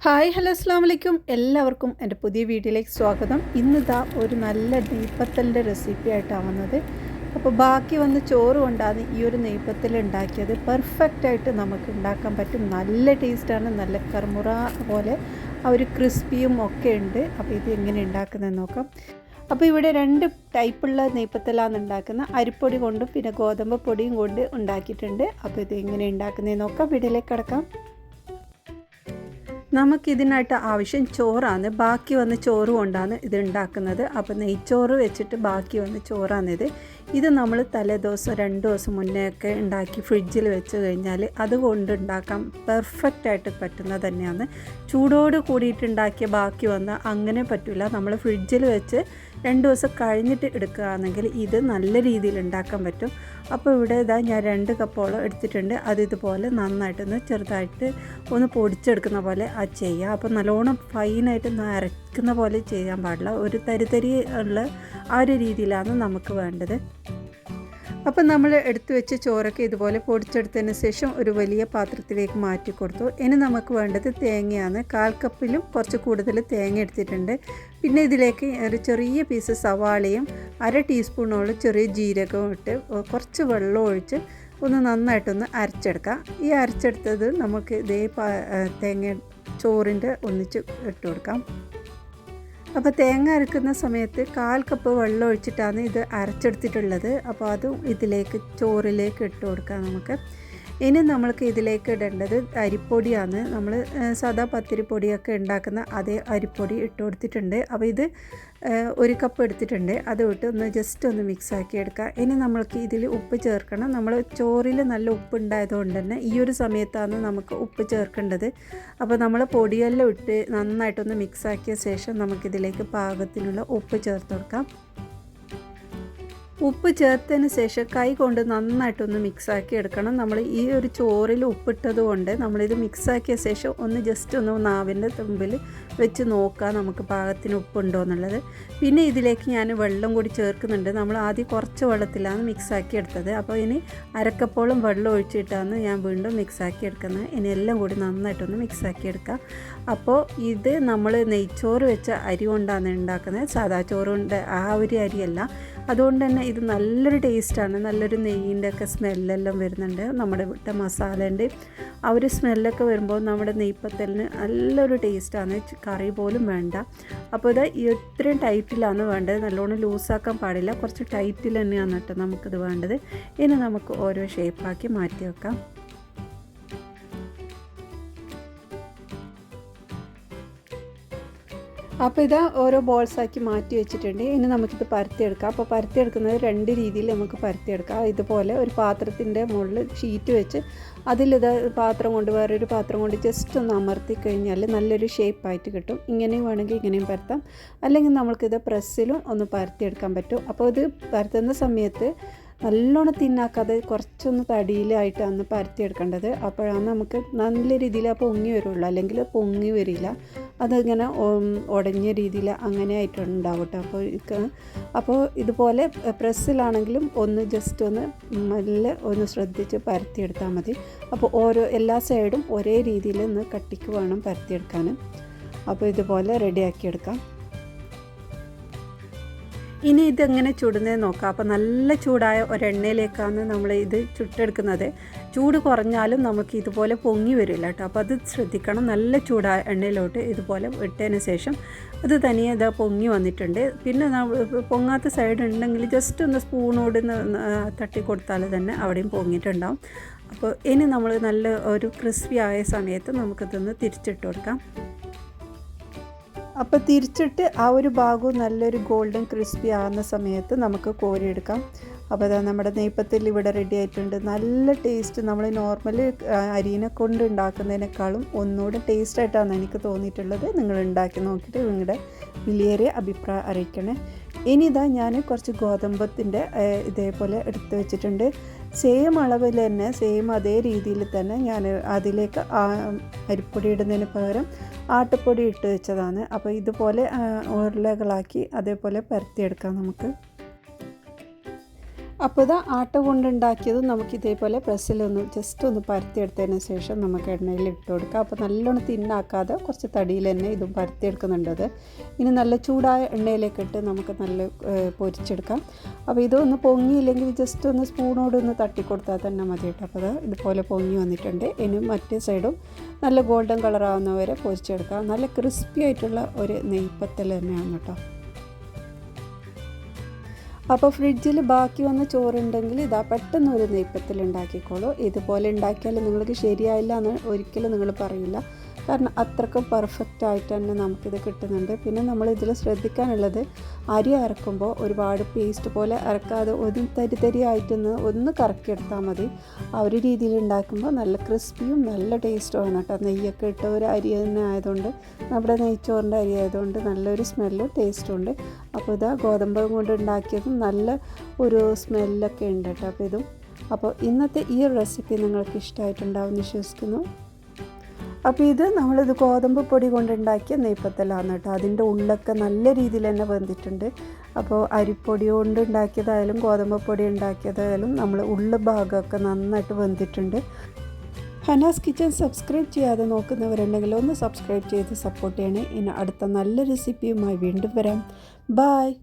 Hi hello അസ്സാം വലൈക്കും എല്ലാവർക്കും എൻ്റെ പുതിയ വീഡിയോയിലേക്ക് സ്വാഗതം. ഇന്നിതാ ഒരു നല്ല നെയ്പത്തലിൻ്റെ റെസിപ്പി ആയിട്ടാണ് വന്നത്. അപ്പോൾ ബാക്കി വന്ന് ചോറ് കൊണ്ടാണ് ഈ ഒരു നെയ്പത്തൽ ഉണ്ടാക്കിയത്. പെർഫെക്റ്റായിട്ട് നമുക്ക് ഉണ്ടാക്കാൻ പറ്റും. നല്ല ടേസ്റ്റാണ്, നല്ല കർമുറ പോലെ ആ ഒരു ക്രിസ്പിയും ഒക്കെ ഉണ്ട്. അപ്പോൾ ഇത് എങ്ങനെ ഉണ്ടാക്കുന്നതെന്ന് നോക്കാം. അപ്പോൾ ഇവിടെ രണ്ട് ടൈപ്പുള്ള നെയ്പത്തലാണ് ഉണ്ടാക്കുന്നത്. അരിപ്പൊടി കൊണ്ടും പിന്നെ ഗോതമ്പ് പൊടിയും കൊണ്ട് ഉണ്ടാക്കിയിട്ടുണ്ട്. അപ്പോൾ ഇത് എങ്ങനെ ഉണ്ടാക്കുന്നതെന്ന് നോക്കാം. വീഡിയോയിലേക്ക് കിടക്കാം. നമുക്കിതിനായിട്ട് ആവശ്യം ചോറാണ്. ബാക്കി വന്ന് ചോറ് കൊണ്ടാണ് ഇത് ഉണ്ടാക്കുന്നത്. അപ്പോൾ നെയ്ച്ചോറ് വെച്ചിട്ട് ബാക്കി വന്ന് ചോറാണിത്. ഇത് നമ്മൾ തലേദിവസം 2 ദിവസം മുന്നേ ഒക്കെ ഉണ്ടാക്കി ഫ്രിഡ്ജിൽ വെച്ച് കഴിഞ്ഞാൽ അതുകൊണ്ട് ഉണ്ടാക്കാൻ പെർഫെക്റ്റായിട്ട് പറ്റുന്നത് തന്നെയാണ്. ചൂടോട് കൂടിയിട്ടുണ്ടാക്കിയ ബാക്കി വന്ന് അങ്ങനെ പറ്റില്ല. നമ്മൾ ഫ്രിഡ്ജിൽ വെച്ച് 2 ദിവസം കഴിഞ്ഞിട്ട് എടുക്കുകയാണെങ്കിൽ ഇത് നല്ല രീതിയിൽ ഉണ്ടാക്കാൻ പറ്റും. അപ്പോൾ ഇവിടെ ഇതാ ഞാൻ 2 കപ്പോളം എടുത്തിട്ടുണ്ട്. അത് ഇതുപോലെ നന്നായിട്ടൊന്ന് ചെറുതായിട്ട് ഒന്ന് പൊടിച്ചെടുക്കുന്ന പോലെ ചെയ്യുക. അപ്പോൾ നല്ലോണം ഫൈനായിട്ട് അരയ്ക്കുന്ന പോലെ ചെയ്യാൻ പാടില്ല. ഒരു തരി ഉള്ള ആ ഒരു രീതിയിലാണ് നമുക്ക് വേണ്ടത്. അപ്പം നമ്മൾ എടുത്തു വെച്ച് ചോറൊക്കെ ഇതുപോലെ പൊടിച്ചെടുത്തതിന് ശേഷം ഒരു വലിയ പാത്രത്തിലേക്ക് മാറ്റി കൊടുത്തു. ഇനി നമുക്ക് വേണ്ടത് തേങ്ങയാണ്. 1/4 കപ്പിലും കുറച്ച് കൂടുതൽ തേങ്ങ എടുത്തിട്ടുണ്ട്. പിന്നെ ഇതിലേക്ക് ഒരു ചെറിയ പീസ് സവാളയും 1/2 ടീസ്പൂണോളം ചെറിയ ജീരകവും ഇട്ട് കുറച്ച് വെള്ളം ഒഴിച്ച് ഒന്ന് നന്നായിട്ടൊന്ന് അരച്ചെടുക്കാം. ഈ അരച്ചെടുത്തത് നമുക്ക് ഇതേ തേങ്ങ ചോറിൻ്റെ ഒന്നിച്ച് ഇട്ട് കൊടുക്കാം. അപ്പോൾ തേങ്ങ അരക്കുന്ന സമയത്ത് 1/4 കപ്പ് വെള്ളം ഒഴിച്ചിട്ടാണ് ഇത് അരച്ചെടുത്തിട്ടുള്ളത്. അപ്പോൾ അതും ഇതിലേക്ക് ചോറിലേക്ക് ഇട്ട് കൊടുക്കാം നമുക്ക്. ഇനി നമ്മൾക്ക് ഇതിലേക്ക് ഇടേണ്ടത് അരിപ്പൊടിയാണ്. നമ്മൾ സാധാ പത്തിരി പൊടിയൊക്കെ ഉണ്ടാക്കുന്ന അതേ അരിപ്പൊടി ഇട്ട് കൊടുത്തിട്ടുണ്ട്. അപ്പോൾ ഇത് 1 കപ്പ് എടുത്തിട്ടുണ്ട്. അത് ഇട്ട് ഒന്ന് ജസ്റ്റ് ഒന്ന് മിക്സാക്കി എടുക്കുക. ഇനി നമ്മൾക്ക് ഇതിൽ ഉപ്പ് ചേർക്കണം. നമ്മൾ ചോറിൽ നല്ല ഉപ്പ് ഉണ്ടായതുകൊണ്ട് തന്നെ ഈ ഒരു സമയത്താണ് നമുക്ക് ഉപ്പ് ചേർക്കേണ്ടത്. അപ്പോൾ നമ്മൾ പൊടിയെല്ലാം ഇട്ട് നന്നായിട്ടൊന്ന് മിക്സാക്കിയ ശേഷം നമുക്കിതിലേക്ക് പാകത്തിനുള്ള ഉപ്പ് ചേർത്ത് കൊടുക്കാം. ഉപ്പ് ചേർത്തതിന് ശേഷം കൈ കൊണ്ട് നന്നായിട്ടൊന്ന് മിക്സാക്കി എടുക്കണം. നമ്മൾ ഈ ഒരു ചോറിൽ ഉപ്പിട്ടത് കൊണ്ട് നമ്മളിത് മിക്സാക്കിയ ശേഷം ഒന്ന് ജസ്റ്റ് ഒന്ന് നാവിൻ്റെ തുമ്പിൽ വെച്ച് നോക്കുക നമുക്ക് പാകത്തിന് ഉപ്പുണ്ടോ എന്നുള്ളത്. പിന്നെ ഇതിലേക്ക് ഞാൻ വെള്ളം കൂടി ചേർക്കുന്നുണ്ട്. നമ്മൾ ആദ്യം കുറച്ച് വെള്ളത്തിലാണ് മിക്സാക്കി എടുത്തത്. അപ്പോൾ ഇനി 1/2 കപ്പോളം വെള്ളം ഒഴിച്ചിട്ടാണ് ഞാൻ വീണ്ടും മിക്സാക്കി എടുക്കുന്നത്. ഇനി എല്ലാം കൂടി നന്നായിട്ടൊന്ന് മിക്സാക്കി എടുക്കുക. അപ്പോൾ ഇത് നമ്മൾ നെയ്ച്ചോറ് വെച്ച അരി കൊണ്ടാണ് ഉണ്ടാക്കുന്നത്. സാധാ ചോറുണ്ട് ആ ഒരു അരിയല്ല. അതുകൊണ്ട് തന്നെ ഇത് നല്ലൊരു ടേസ്റ്റാണ്. നല്ലൊരു നെയ്യിൻ്റെ ഒക്കെ സ്മെല്ലെല്ലാം വരുന്നുണ്ട്. നമ്മുടെ ഇട്ട മസാലേൻ്റെ ആ ഒരു സ്മെല്ലൊക്കെ വരുമ്പോൾ നമ്മുടെ നെയ്പത്തലിന് നല്ലൊരു ടേസ്റ്റാണ്. കറി പോലും വേണ്ട. അപ്പോൾ ഇത് ഇത്രയും ടൈറ്റിലാണ് വേണ്ടത്. നല്ലോണം ലൂസാക്കാൻ പാടില്ല. കുറച്ച് ടൈറ്റിൽ തന്നെയാണ് കേട്ടോ നമുക്കിത് വേണ്ടത്. ഇനി നമുക്ക് ഓരോ ഷേപ്പാക്കി മാറ്റി വെക്കാം. അപ്പോൾ ഇതാ ഓരോ ബോൾസാക്കി മാറ്റി വെച്ചിട്ടുണ്ട്. ഇനി നമുക്കിത് പരത്തിയെടുക്കാം. അപ്പോൾ പരത്തിയെടുക്കുന്നത് 2 രീതിയിൽ നമുക്ക് പരത്തിയെടുക്കാം. ഇതുപോലെ ഒരു പാത്രത്തിൻ്റെ മുകളിൽ ഷീറ്റ് വെച്ച് അതിലിത് പാത്രം കൊണ്ട് വേറൊരു പാത്രം കൊണ്ട് ജസ്റ്റ് ഒന്ന് അമർത്തി കഴിഞ്ഞാൽ നല്ലൊരു ഷേപ്പായിട്ട് കിട്ടും. ഇങ്ങനെയും വേണമെങ്കിൽ ഇങ്ങനെയും പരത്താം. അല്ലെങ്കിൽ നമുക്കിത് പ്രസ്സിലും ഒന്ന് പരത്തിയെടുക്കാൻ പറ്റും. അപ്പോൾ ഇത് പരത്തുന്ന സമയത്ത് നല്ലോണം തിന്നാക്കാതെ കുറച്ചൊന്ന് തടിയിലായിട്ടാണ് പരത്തിയെടുക്കേണ്ടത്. അപ്പോഴാണ് നമുക്ക് നല്ല രീതിയിൽ പൊങ്ങി വരുള്ളൂ. അല്ലെങ്കിൽ പൊങ്ങി വരില്ല. അതിങ്ങനെ ഉടഞ്ഞ രീതിയിൽ അങ്ങനെ ആയിട്ടുണ്ടാവും കേട്ടോ. അപ്പോൾ ഇതുപോലെ പ്രസ്സിലാണെങ്കിലും ഒന്ന് ജസ്റ്റ് ഒന്ന് നല്ല ഒന്ന് ശ്രദ്ധിച്ച് പരത്തിയെടുത്താൽ മതി. അപ്പോൾ എല്ലാ സൈഡും ഒരേ രീതിയിൽ ഒന്ന് കട്ടിക്ക് വേണം പരത്തിയെടുക്കാൻ. അപ്പോൾ ഇതുപോലെ റെഡിയാക്കിയെടുക്കാം. ഇനി ഇതെങ്ങനെ ചുടുന്നതെന്ന് നോക്കാം. അപ്പോൾ നല്ല ചൂടായ ഒരെണ്ണയിലേക്കാണ് നമ്മൾ ഇത് ചുട്ടെടുക്കുന്നത്. ചൂട് കുറഞ്ഞാലും നമുക്ക് ഇതുപോലെ പൊങ്ങി വരില്ല കേട്ടോ. അപ്പോൾ അത് ശ്രദ്ധിക്കണം. നല്ല ചൂടായ എണ്ണയിലോട്ട് ഇതുപോലെ ഇട്ടതിന് ശേഷം അത് തനിയെ ഇതാ പൊങ്ങി വന്നിട്ടുണ്ട്. പിന്നെ പൊങ്ങാത്ത സൈഡ് ഉണ്ടെങ്കിൽ ജസ്റ്റ് ഒന്ന് സ്പൂണോട് തട്ടി കൊടുത്താൽ തന്നെ അവിടെയും പൊങ്ങിയിട്ടുണ്ടാവും. അപ്പോൾ ഇനി നമ്മൾ നല്ല ഒരു ക്രിസ്പി ആയ സമയത്ത് നമുക്കിതൊന്ന് തിരിച്ചിട്ട് കൊടുക്കാം. അപ്പോൾ തിരിച്ചിട്ട് ആ ഒരു ഭാഗവും നല്ലൊരു ഗോൾഡൻ ക്രിസ്പി ആകുന്ന സമയത്ത് നമുക്ക് കോരിയെടുക്കാം. അപ്പോൾ അതാ നമ്മുടെ നെയ്പത്തൽ ഇവിടെ റെഡി ആയിട്ടുണ്ട്. നല്ല ടേസ്റ്റ്. നമ്മൾ നോർമലി അരിനെ കൊണ്ട് ഉണ്ടാക്കുന്നതിനേക്കാളും ഒന്നുകൂടെ ടേസ്റ്റായിട്ടാണ് എനിക്ക് തോന്നിയിട്ടുള്ളത്. നിങ്ങൾ ഉണ്ടാക്കി നോക്കിയിട്ട് നിങ്ങളുടെ വലിയേറിയ അഭിപ്രായം അറിയിക്കണേ. ഇനി ഇതാ ഞാൻ കുറച്ച് ഗോതമ്പത്തിൻ്റെ ഇതേപോലെ എടുത്ത് വെച്ചിട്ടുണ്ട്. സെയിം അളവിൽ തന്നെ സെയിം അതേ രീതിയിൽ തന്നെ ഞാൻ അതിലേക്ക് അരിപ്പൊടി ഇടുന്നതിന് പകരം ആട്ടപ്പൊടി ഇട്ട് വെച്ചതാണ്. അപ്പോൾ ഇതുപോലെ ഉരുളകളാക്കി അതേപോലെ പരത്തിയെടുക്കാം നമുക്ക്. അപ്പോൾ ഇത് ആട്ട കൊണ്ടുണ്ടാക്കിയത് നമുക്ക് ഇതേപോലെ പ്രസ്സിലൊന്ന് ജസ്റ്റ് ഒന്ന് പരത്തിയെടുത്തതിന് ശേഷം നമുക്ക് എണ്ണയിൽ ഇട്ട് കൊടുക്കാം. അപ്പോൾ നല്ലോണം തിന്നാക്കാതെ കുറച്ച് തടിയിൽ തന്നെ ഇതും പരത്തിയെടുക്കുന്നുണ്ടത്. ഇനി നല്ല ചൂടായ എണ്ണയിലേക്ക് ഇട്ട് നമുക്ക് നല്ല പൊരിച്ചെടുക്കാം. അപ്പോൾ ഇതൊന്ന് പൊങ്ങിയില്ലെങ്കിൽ ജസ്റ്റ് ഒന്ന് സ്പൂണോടൊന്ന് തട്ടിക്കൊടുത്താൽ തന്നെ മതി കേട്ടോ. അപ്പോൾ അത് ഇതുപോലെ പൊങ്ങി വന്നിട്ടുണ്ട്. ഇനി മറ്റേ സൈഡും നല്ല ഗോൾഡൻ കളറാവുന്നവരെ പൊരിച്ചെടുക്കാം. നല്ല ക്രിസ്പി ആയിട്ടുള്ള ഒരു നെയ്പത്തൽ തന്നെയാണ് കേട്ടോ. അപ്പോൾ ഫ്രിഡ്ജിൽ ബാക്കി വന്ന ചോറുണ്ടെങ്കിൽ ഇതാ പെട്ടെന്ന് ഒരു നെയ്പത്തൽ ഉണ്ടാക്കിക്കോളൂ. ഇതുപോലെ ഉണ്ടാക്കിയാൽ നിങ്ങൾക്ക് ശരിയായില്ല എന്ന് ഒരിക്കലും നിങ്ങൾ പറയില്ല. കാരണം അത്രക്കും പെർഫെക്റ്റ് ആയിട്ട് തന്നെ നമുക്കിത് കിട്ടുന്നുണ്ട്. പിന്നെ നമ്മൾ ഇതിൽ ശ്രദ്ധിക്കാനുള്ളത് അരി അരക്കുമ്പോൾ ഒരുപാട് പേസ്റ്റ് പോലെ അരക്കാതെ ഒരു തരി ആയിട്ടൊന്ന് ഒന്ന് കറക്കിയെടുത്താൽ മതി. ആ ഒരു രീതിയിൽ ഉണ്ടാക്കുമ്പോൾ നല്ല ക്രിസ്പിയും നല്ല ടേസ്റ്റുമാണ് കേട്ടോ. നെയ്യൊക്കെ ഇട്ട ഒരു അരി തന്നെ ആയതുകൊണ്ട്, നമ്മുടെ നെയ്ച്ചോറിൻ്റെ അരി ആയതുകൊണ്ട് നല്ലൊരു സ്മെല്ലും ടേസ്റ്റും ഉണ്ട്. അപ്പോൾ ഇതാ ഗോതമ്പ് കൊണ്ട് ഉണ്ടാക്കിയതും നല്ല ഒരു സ്മെല്ലൊക്കെ ഉണ്ട് കേട്ടോ. അപ്പോൾ ഇന്നത്തെ ഈ റെസിപ്പി നിങ്ങൾക്ക് ഇഷ്ടമായിട്ടുണ്ടാവും വിശ്വസിക്കുന്നു. അപ്പോൾ നമ്മളിത് ഗോതമ്പ് പൊടി കൊണ്ടുണ്ടാക്കിയ നെയ്പത്തലാണ് കേട്ടോ. അതിൻ്റെ ഉള്ളൊക്കെ നല്ല രീതിയിൽ തന്നെ വെന്തിട്ടുണ്ട്. അപ്പോൾ അരിപ്പൊടി കൊണ്ട് ഉണ്ടാക്കിയതായാലും ഗോതമ്പ് പൊടി ഉണ്ടാക്കിയതായാലും നമ്മൾ ഉള്ള ഭാഗമൊക്കെ നന്നായിട്ട് വെന്തിട്ടുണ്ട്. ഹനാസ് കിച്ചൻ സബ്സ്ക്രൈബ് ചെയ്യാതെ നോക്കുന്നവരുണ്ടെങ്കിൽ ഒന്ന് സബ്സ്ക്രൈബ് ചെയ്ത് സപ്പോർട്ട് ചെയ്യണേ. ഇനി അടുത്ത നല്ല റെസിപ്പിയുമായി വീണ്ടും വരാം. ബായ്.